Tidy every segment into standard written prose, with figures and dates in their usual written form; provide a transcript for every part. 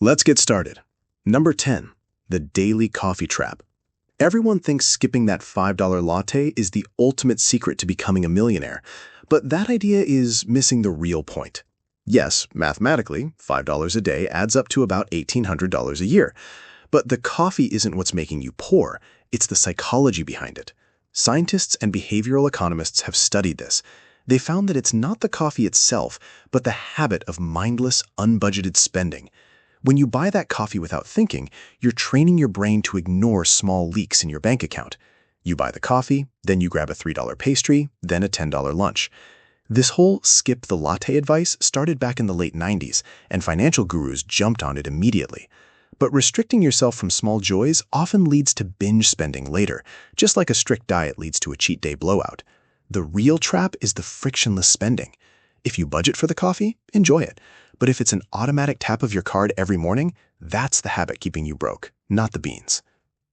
Let's get started. Number 10, the daily coffee trap. Everyone thinks skipping that $5 latte is the ultimate secret to becoming a millionaire, but that idea is missing the real point. Yes, mathematically, $5 a day adds up to about $1,800 a year, but the coffee isn't what's making you poor, it's the psychology behind it. Scientists and behavioral economists have studied this. They found that it's not the coffee itself, but the habit of mindless, unbudgeted spending. When you buy that coffee without thinking, you're training your brain to ignore small leaks in your bank account. You buy the coffee, then you grab a $3 pastry, then a $10 lunch. This whole skip the latte advice started back in the late 90s, and financial gurus jumped on it immediately. But restricting yourself from small joys often leads to binge spending later, just like a strict diet leads to a cheat day blowout. The real trap is the frictionless spending. If you budget for the coffee, enjoy it. But if it's an automatic tap of your card every morning, that's the habit keeping you broke, not the beans.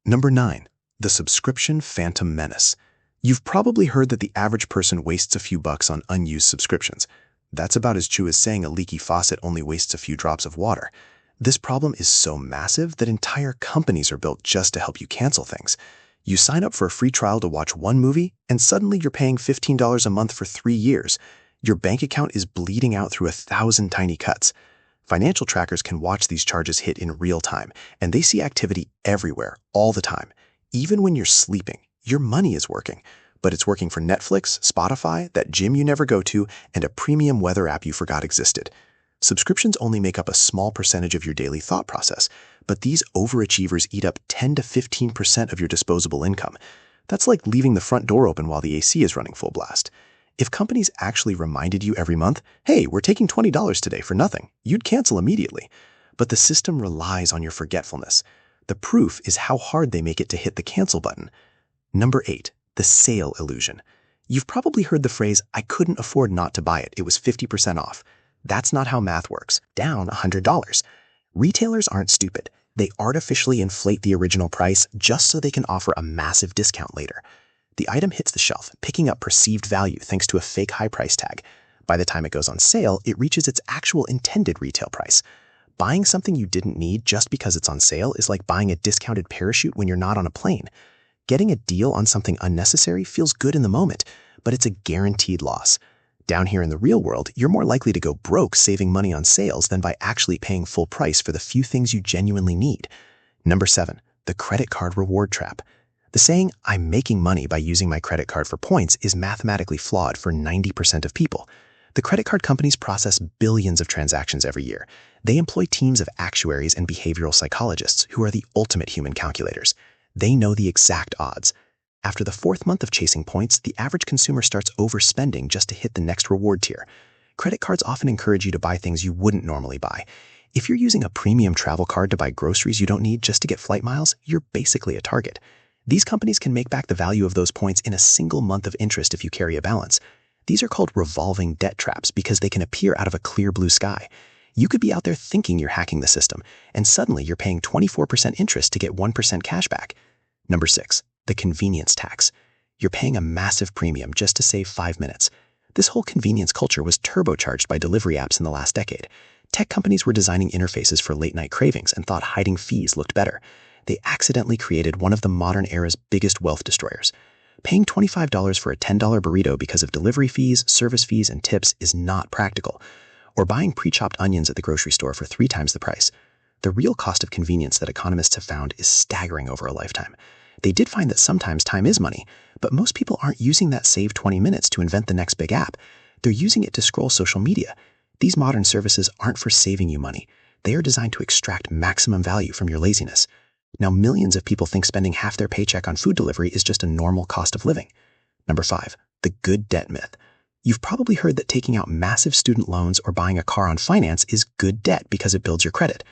Number 9, the subscription phantom menace. You've probably heard that the average person wastes a few bucks on unused subscriptions. That's about as true as saying a leaky faucet only wastes a few drops of water. This problem is so massive that entire companies are built just to help you cancel things. You sign up for a free trial to watch one movie, and suddenly you're paying $15 a month for 3 years. Your bank account is bleeding out through 1,000 tiny cuts. Financial trackers can watch these charges hit in real time, and they see activity everywhere, all the time. Even when you're sleeping, your money is working. But it's working for Netflix, Spotify, that gym you never go to, and a premium weather app you forgot existed. Subscriptions only make up a small percentage of your daily thought process, but these overachievers eat up 10 to 15% of your disposable income. That's like leaving the front door open while the AC is running full blast. If companies actually reminded you every month, hey, we're taking $20 today for nothing, you'd cancel immediately. But the system relies on your forgetfulness. The proof is how hard they make it to hit the cancel button. Number 8, the sale illusion. You've probably heard the phrase, I couldn't afford not to buy it, it was 50% off. That's not how math works. Down $100. Retailers aren't stupid. They artificially inflate the original price just so they can offer a massive discount later. The item hits the shelf, picking up perceived value thanks to a fake high price tag. By the time it goes on sale, it reaches its actual intended retail price. Buying something you didn't need just because it's on sale is like buying a discounted parachute when you're not on a plane. Getting a deal on something unnecessary feels good in the moment, but it's a guaranteed loss. Down here in the real world, you're more likely to go broke saving money on sales than by actually paying full price for the few things you genuinely need. Number 7, the credit card reward trap. The saying, I'm making money by using my credit card for points is mathematically flawed for 90% of people. The credit card companies process billions of transactions every year. They employ teams of actuaries and behavioral psychologists who are the ultimate human calculators. They know the exact odds. After the 4th month of chasing points, the average consumer starts overspending just to hit the next reward tier. Credit cards often encourage you to buy things you wouldn't normally buy. If you're using a premium travel card to buy groceries you don't need just to get flight miles, you're basically a target. These companies can make back the value of those points in a single month of interest if you carry a balance. These are called revolving debt traps because they can appear out of a clear blue sky. You could be out there thinking you're hacking the system, and suddenly you're paying 24% interest to get 1% cash back. Number 6, the convenience tax. You're paying a massive premium just to save 5 minutes. This whole convenience culture was turbocharged by delivery apps in the last decade. Tech companies were designing interfaces for late-night cravings and thought hiding fees looked better. They accidentally created one of the modern era's biggest wealth destroyers. Paying $25 for a $10 burrito because of delivery fees, service fees, and tips is not practical. Or buying pre-chopped onions at the grocery store for 3 times the price. The real cost of convenience that economists have found is staggering over a lifetime. They did find that sometimes time is money, but most people aren't using that saved 20 minutes to invent the next big app. They're using it to scroll social media. These modern services aren't for saving you money. They are designed to extract maximum value from your laziness. Now, millions of people think spending half their paycheck on food delivery is just a normal cost of living. Number 5, the good debt myth. You've probably heard that taking out massive student loans or buying a car on finance is good debt because it builds your credit.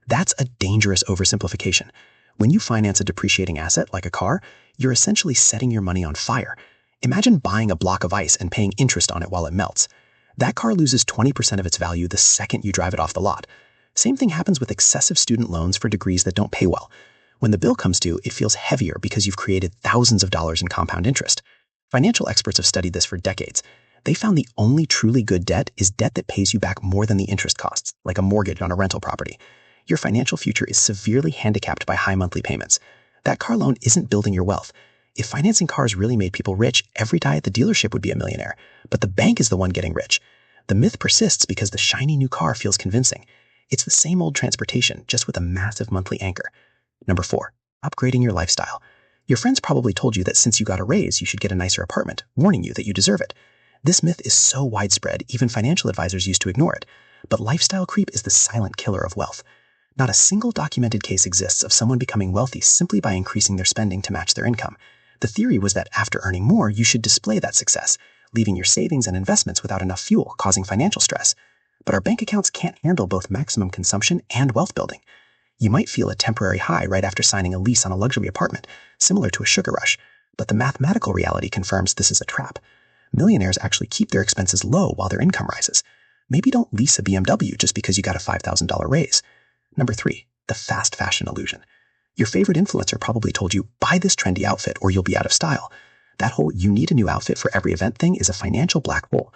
That's a dangerous oversimplification. When you finance a depreciating asset like a car, you're essentially setting your money on fire. Imagine buying a block of ice and paying interest on it while it melts. That car loses 20% of its value the second you drive it off the lot. Same thing happens with excessive student loans for degrees that don't pay well. When the bill comes due, it feels heavier because you've created thousands of dollars in compound interest. Financial experts have studied this for decades. They found the only truly good debt is debt that pays you back more than the interest costs, like a mortgage on a rental property. Your financial future is severely handicapped by high monthly payments. That car loan isn't building your wealth. If financing cars really made people rich, every guy at the dealership would be a millionaire. But the bank is the one getting rich. The myth persists because the shiny new car feels convincing. It's the same old transportation, just with a massive monthly anchor. Number 4, upgrading your lifestyle. Your friends probably told you that since you got a raise, you should get a nicer apartment, warning you that you deserve it. This myth is so widespread, even financial advisors used to ignore it. But lifestyle creep is the silent killer of wealth. Not a single documented case exists of someone becoming wealthy simply by increasing their spending to match their income. The theory was that after earning more, you should display that success, leaving your savings and investments without enough fuel, causing financial stress. But our bank accounts can't handle both maximum consumption and wealth building. You might feel a temporary high right after signing a lease on a luxury apartment, similar to a sugar rush, but the mathematical reality confirms this is a trap. Millionaires actually keep their expenses low while their income rises. Maybe don't lease a BMW just because you got a $5,000 raise. Number 3, the fast fashion illusion. Your favorite influencer probably told you, buy this trendy outfit or you'll be out of style. That whole you need a new outfit for every event thing is a financial black hole.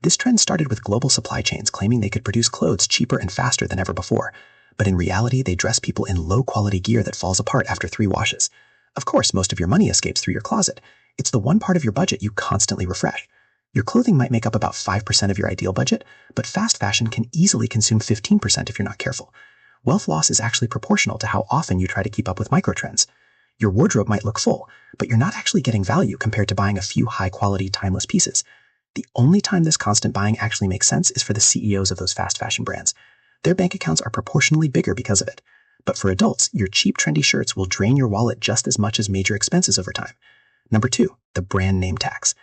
This trend started with global supply chains claiming they could produce clothes cheaper and faster than ever before. But in reality, they dress people in low-quality gear that falls apart after 3 washes. Of course, most of your money escapes through your closet. It's the one part of your budget you constantly refresh. Your clothing might make up about 5% of your ideal budget, but fast fashion can easily consume 15% if you're not careful. Wealth loss is actually proportional to how often you try to keep up with microtrends. Your wardrobe might look full, but you're not actually getting value compared to buying a few high-quality, timeless pieces. The only time this constant buying actually makes sense is for the CEOs of those fast fashion brands. Their bank accounts are proportionally bigger because of it. But for adults, your cheap, trendy shirts will drain your wallet just as much as major expenses over time. Number 2, the brand name tax.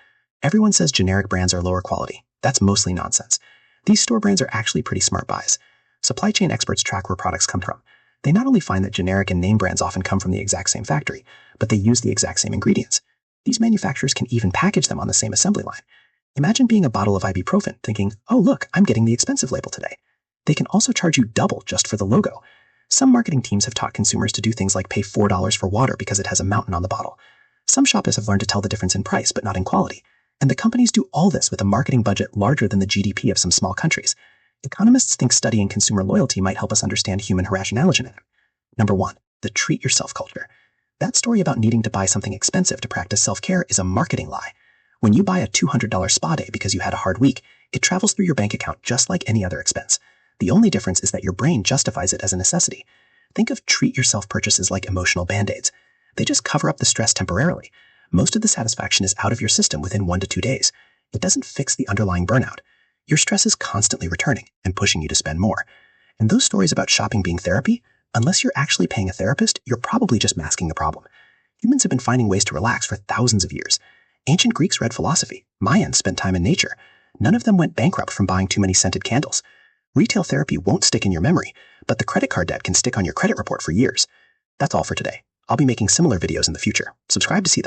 Everyone says generic brands are lower quality. That's mostly nonsense. These store brands are actually pretty smart buys. Supply chain experts track where products come from. They not only find that generic and name brands often come from the exact same factory, but they use the exact same ingredients. These manufacturers can even package them on the same assembly line. Imagine being a bottle of ibuprofen thinking, oh look, I'm getting the expensive label today. They can also charge you double just for the logo. Some marketing teams have taught consumers to do things like pay $4 for water because it has a mountain on the bottle. Some shoppers have learned to tell the difference in price but not in quality. And the companies do all this with a marketing budget larger than the GDP of some small countries. Economists think studying consumer loyalty might help us understand human irrationality. Number 1, the treat yourself culture. That story about needing to buy something expensive to practice self-care is a marketing lie. When you buy a $200 spa day because you had a hard week, it travels through your bank account just like any other expense. The only difference is that your brain justifies it as a necessity. Think of treat yourself purchases like emotional band-aids. They just cover up the stress temporarily. Most of the satisfaction is out of your system within 1 to 2 days. It doesn't fix the underlying burnout. Your stress is constantly returning and pushing you to spend more. And those stories about shopping being therapy, unless you're actually paying a therapist, you're probably just masking the problem. Humans have been finding ways to relax for thousands of years. Ancient Greeks read philosophy. Mayans spent time in nature. None of them went bankrupt from buying too many scented candles. Retail therapy won't stick in your memory, but the credit card debt can stick on your credit report for years. That's all for today. I'll be making similar videos in the future. Subscribe to see them.